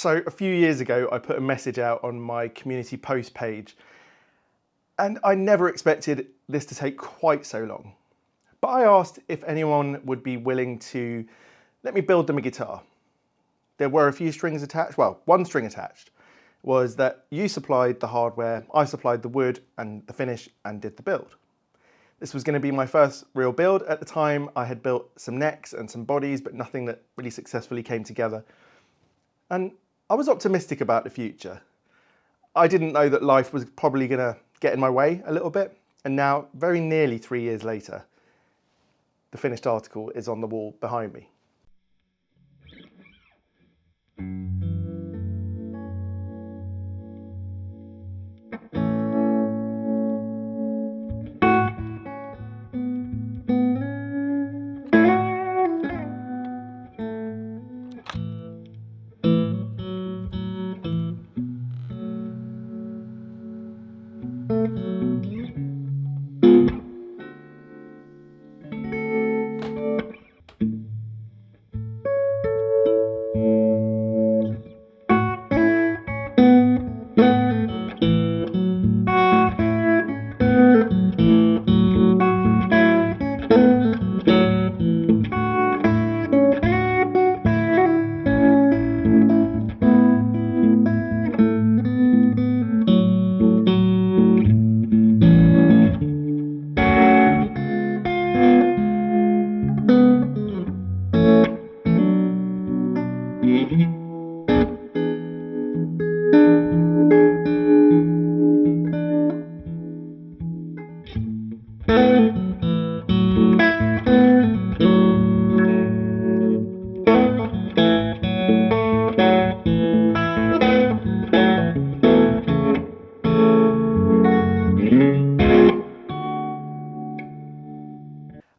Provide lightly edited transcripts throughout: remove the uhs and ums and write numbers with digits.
So a few years ago, I put a message out on my community post page, and I never expected this to take quite so long. But I asked if anyone would be willing to let me build them a guitar. There were a few strings attached. Well, one string attached was that you supplied the hardware, I supplied the wood and the finish and did the build. This was going to be my first real build. At the time, I had built some necks and some bodies, but nothing that really successfully came together. And I was optimistic about the future. I didn't know that life was probably going to get in my way a little bit. And now, very nearly 3 years later, the finished article is on the wall behind me.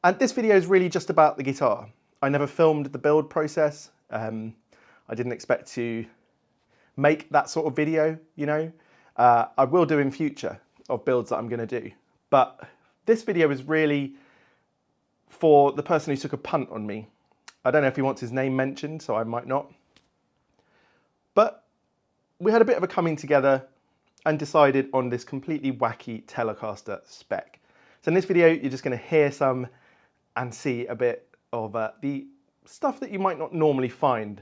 And this video is really just about the guitar. I never filmed the build process. I didn't expect to make that sort of video, you know. I will do in future of builds that I'm going to do. But this video is really for the person who took a punt on me. I don't know if he wants his name mentioned, so I might not. But we had a bit of a coming together and decided on this completely wacky Telecaster spec. So in this video, you're just going to hear some and see a bit of the stuff that you might not normally find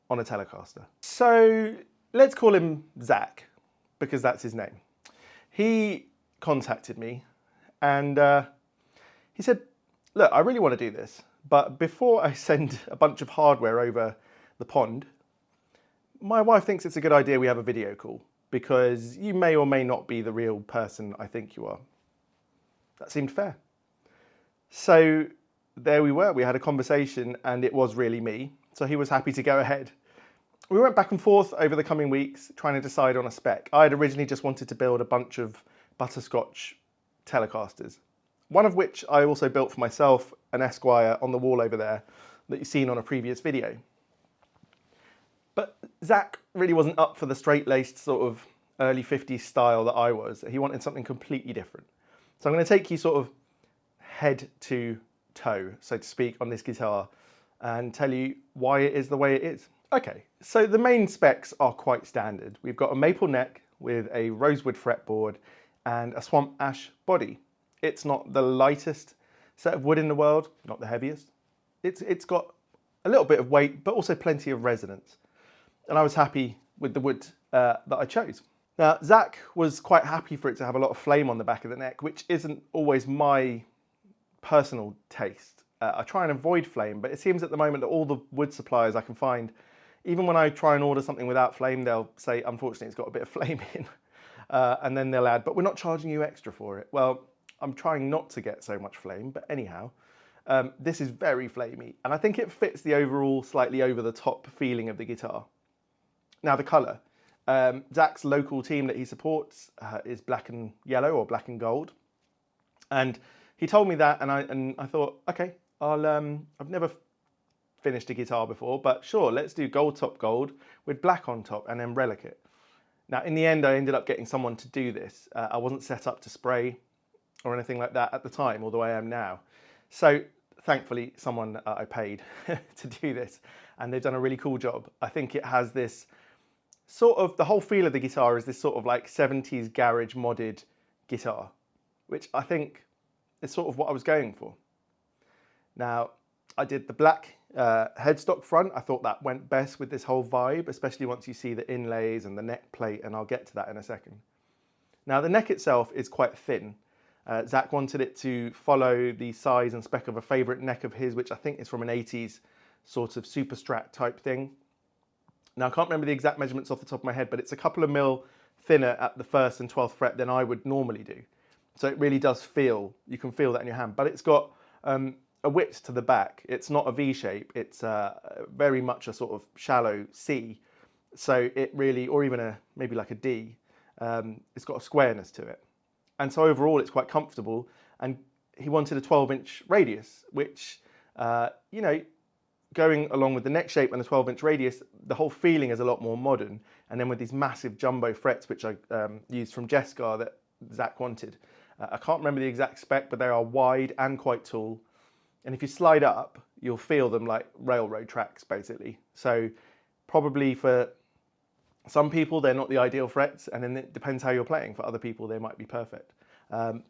on a Telecaster. So let's call him Zach, because that's his name. He contacted me and he said, look, I really want to do this, but before I send a bunch of hardware over the pond, my wife thinks it's a good idea we have a video call, because you may or may not be the real person I think you are. That seemed fair. So there we were, we had a conversation and it was really me. So he was happy to go ahead. We went back and forth over the coming weeks trying to decide on a spec. I had originally just wanted to build a bunch of butterscotch Telecasters, one of which I also built for myself, an Esquire on the wall over there that you've seen on a previous video. But Zach really wasn't up for the straight-laced sort of early 50s style that I was. He wanted something completely different. So I'm going to take you sort of head to toe, so to speak, on this guitar and tell you why it is the way it is. Okay, so the main specs are quite standard. We've got a maple neck with a rosewood fretboard and a swamp ash body. It's not the lightest set of wood in the world, not the heaviest. It's got a little bit of weight, but also plenty of resonance. And I was happy with the wood that I chose. Now, Zach was quite happy for it to have a lot of flame on the back of the neck, which isn't always my personal taste. I try and avoid flame, but it seems at the moment that all the wood suppliers I can find, even when I try and order something without flame, they'll say, unfortunately, it's got a bit of flame in. And then they'll add, but we're not charging you extra for it. Well, I'm trying not to get so much flame, but anyhow, this is very flamey. And I think it fits the overall slightly over the top feeling of the guitar. Now the colour. Zach's local team that he supports is black and yellow or black and gold. And he told me that and I thought, okay, I've never finished a guitar before, but sure, let's do gold top gold with black on top and then relic it. Now in the end, I ended up getting someone to do this. I wasn't set up to spray or anything like that at the time, although I am now. So thankfully, someone I paid to do this, and they've done a really cool job. I think it has this sort of the whole feel of the guitar is this sort of like 70s garage modded guitar, which I think is sort of what I was going for. Now, I did the black headstock front. I thought that went best with this whole vibe, especially once you see the inlays and the neck plate, and I'll get to that in a second. Now, the neck itself is quite thin. Zach wanted it to follow the size and spec of a favourite neck of his, which I think is from an 80s sort of super strat type thing. Now, I can't remember the exact measurements off the top of my head, but it's a couple of mil thinner at the 1st and 12th fret than I would normally do. So it really does feel, you can feel that in your hand, but it's got a width to the back. It's not a V shape, it's very much a sort of shallow C. So it really, or even maybe like a D, it's got a squareness to it. And so overall it's quite comfortable, and he wanted a 12-inch radius, which, you know, going along with the neck shape and the 12-inch radius, the whole feeling is a lot more modern. And then with these massive jumbo frets, which I used from Jescar that Zach wanted. I can't remember the exact spec, but they are wide and quite tall. And if you slide up, you'll feel them like railroad tracks, basically. So probably for some people, they're not the ideal frets, and then it depends how you're playing. For other people, they might be perfect.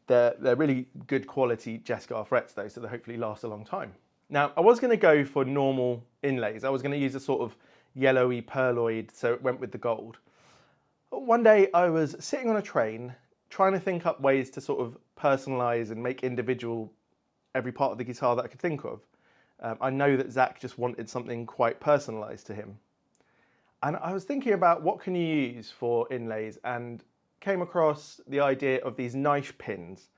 They're really good quality Jescar frets, though, so they hopefully last a long time. Now, I was going to go for normal inlays. I was going to use a sort of yellowy pearloid, so it went with the gold. One day, I was sitting on a train, trying to think up ways to sort of personalise and make individual every part of the guitar that I could think of. I know that Zach just wanted something quite personalised to him. And I was thinking about what can you use for inlays, and came across the idea of these knife pins.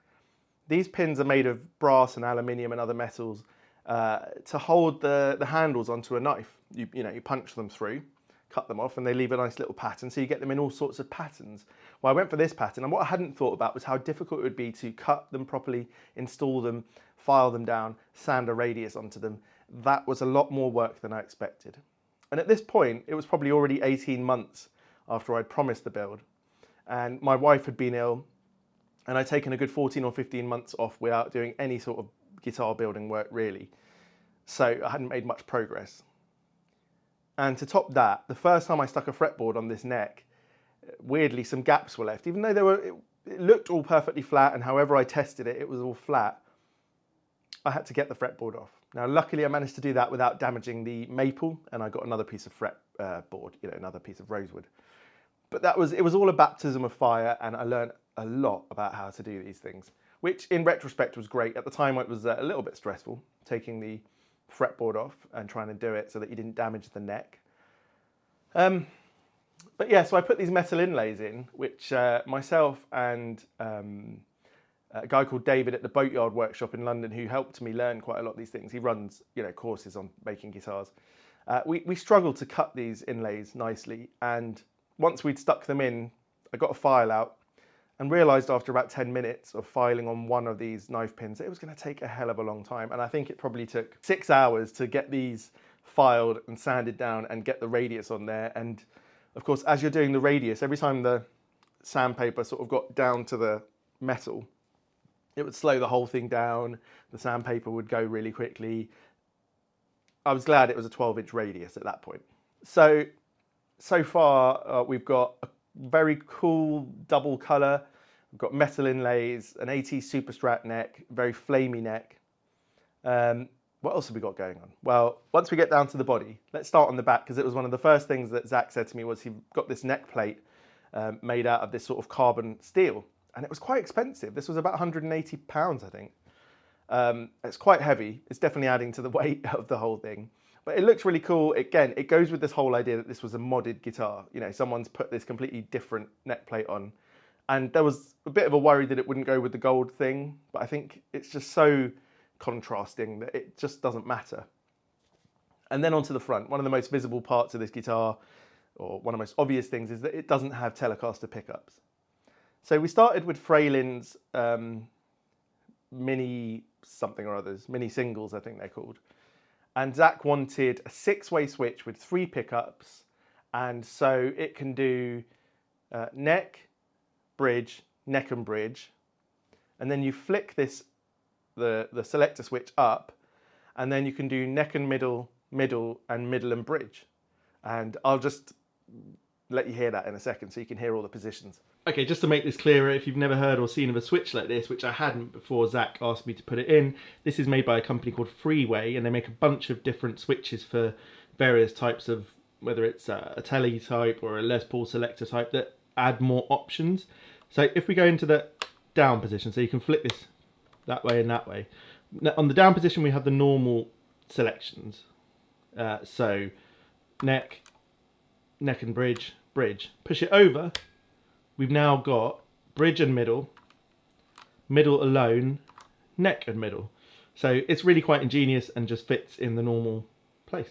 These pins are made of brass and aluminium and other metals to hold the handles onto a knife. You punch them through, cut them off, and they leave a nice little pattern, so you get them in all sorts of patterns. Well, I went for this pattern, and what I hadn't thought about was how difficult it would be to cut them properly, install them, file them down, sand a radius onto them. That was a lot more work than I expected. And at this point, it was probably already 18 months after I'd promised the build, and my wife had been ill, and I'd taken a good 14 or 15 months off without doing any sort of guitar building work, really. So I hadn't made much progress. And to top that, the first time I stuck a fretboard on this neck, weirdly some gaps were left. Even though it looked all perfectly flat, and however I tested it, it was all flat, I had to get the fretboard off. Now, luckily I managed to do that without damaging the maple, and I got another piece of fretboard, another piece of rosewood. But it was all a baptism of fire, and I learned a lot about how to do these things, which in retrospect was great. At the time it was a little bit stressful, taking the fretboard off and trying to do it so that you didn't damage the neck. But yeah, so I put these metal inlays in, which myself and a guy called David at the Boatyard Workshop in London, who helped me learn quite a lot of these things. He runs courses on making guitars. We struggled to cut these inlays nicely, and once we'd stuck them in, I got a file out and realised after about 10 minutes of filing on one of these knife pins, it was going to take a hell of a long time. And I think it probably took 6 hours to get these filed and sanded down and get the radius on there. And of course, as you're doing the radius, every time the sandpaper sort of got down to the metal, it would slow the whole thing down. The sandpaper would go really quickly. I was glad it was a 12-inch radius at that point. So far, we've got a very cool double colour. We've got metal inlays, an 80s super strat neck, very flamey neck. What else have we got going on? Well, once we get down to the body, let's start on the back, because it was one of the first things that Zach said to me was he got this neck plate made out of this sort of carbon steel, and it was quite expensive. This was about £180, I think. It's quite heavy. It's definitely adding to the weight of the whole thing. But it looks really cool. Again, it goes with this whole idea that this was a modded guitar. Someone's put this completely different neck plate on. And there was a bit of a worry that it wouldn't go with the gold thing, but I think it's just so contrasting that it just doesn't matter. And then onto the front. One of the most visible parts of this guitar, or one of the most obvious things, is that it doesn't have Telecaster pickups. So we started with Fralin's mini something or others, mini singles, I think they're called. And Zach wanted a 6-way switch with 3 pickups, and so it can do neck, bridge, neck and bridge, and then you flick the selector switch up, and then you can do neck and middle, middle and middle and bridge. And I'll just let you hear that in a second so you can hear all the positions. Okay, just to make this clearer, if you've never heard or seen of a switch like this, which I hadn't before Zach asked me to put it in, this is made by a company called Freeway, and they make a bunch of different switches for various types of, whether it's a tele type or a Les Paul selector type, that add more options. So if we go into the down position, so you can flick this that way and that way. Now, on the down position, we have the normal selections. So neck and bridge. Push it over. We've now got bridge and middle alone, neck and middle. So it's really quite ingenious and just fits in the normal place.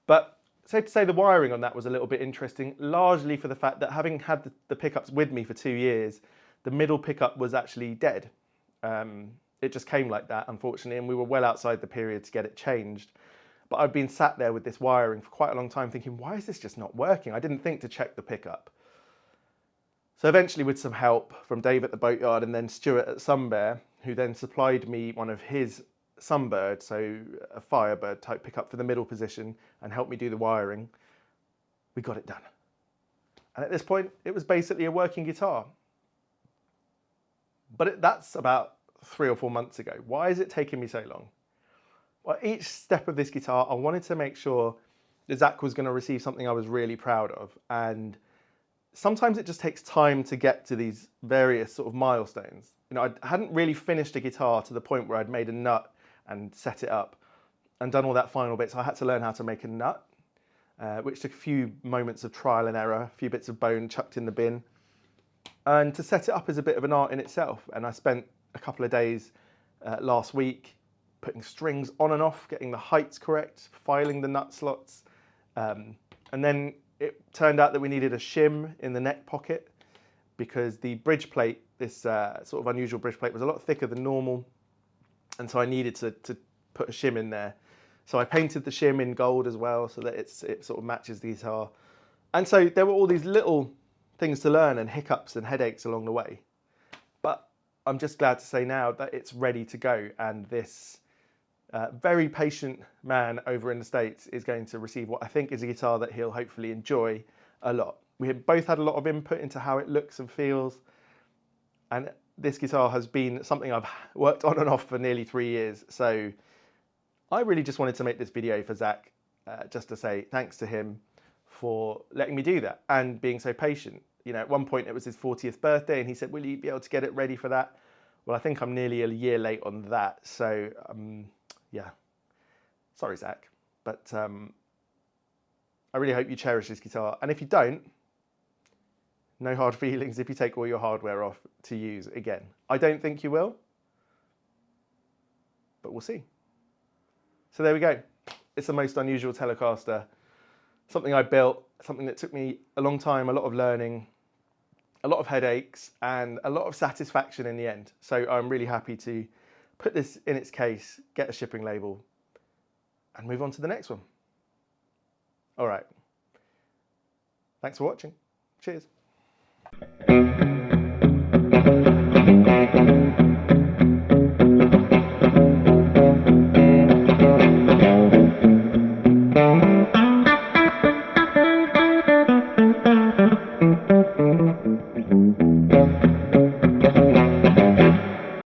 But safe to say the wiring on that was a little bit interesting, largely for the fact that having had the pickups with me for 2 years, the middle pickup was actually dead. It just came like that, unfortunately, and we were well outside the period to get it changed. But I've been sat there with this wiring for quite a long time thinking, why is this just not working? I didn't think to check the pickup. So eventually, with some help from Dave at the boatyard and then Stuart at Sunbear, who then supplied me one of his Sunbird, so a Firebird type pickup for the middle position, and helped me do the wiring, we got it done. And at this point, it was basically a working guitar. But that's about 3 or 4 months ago. Why is it taking me so long? Well, each step of this guitar, I wanted to make sure that Zach was going to receive something I was really proud of. And sometimes it just takes time to get to these various sort of milestones. You know, I hadn't really finished a guitar to the point where I'd made a nut and set it up and done all that final bit. So I had to learn how to make a nut, which took a few moments of trial and error, a few bits of bone chucked in the bin. And to set it up is a bit of an art in itself. And I spent a couple of days last week putting strings on and off, getting the heights correct, filing the nut slots. And then it turned out that we needed a shim in the neck pocket because the bridge plate, this sort of unusual bridge plate, was a lot thicker than normal. And so I needed to put a shim in there. So I painted the shim in gold as well so that it sort of matches the guitar. And so there were all these little things to learn and hiccups and headaches along the way. But I'm just glad to say now that it's ready to go, and this very patient man over in the States is going to receive what I think is a guitar that he'll hopefully enjoy a lot. We have both had a lot of input into how it looks and feels, and this guitar has been something I've worked on and off for nearly 3 years. So I really just wanted to make this video for Zach, just to say thanks to him for letting me do that and being so patient. You know, at one point it was his 40th birthday and he said, will you be able to get it ready for that? Well, I think I'm nearly a year late on that. So yeah, sorry, Zach, but I really hope you cherish this guitar. And if you don't, no hard feelings if you take all your hardware off to use again. I don't think you will, but we'll see. So there we go. It's the most unusual Telecaster. Something I built, something that took me a long time, a lot of learning, a lot of headaches, and a lot of satisfaction in the end. So I'm really happy to put this in its case, get a shipping label, and move on to the next one. All right. Thanks for watching. Cheers.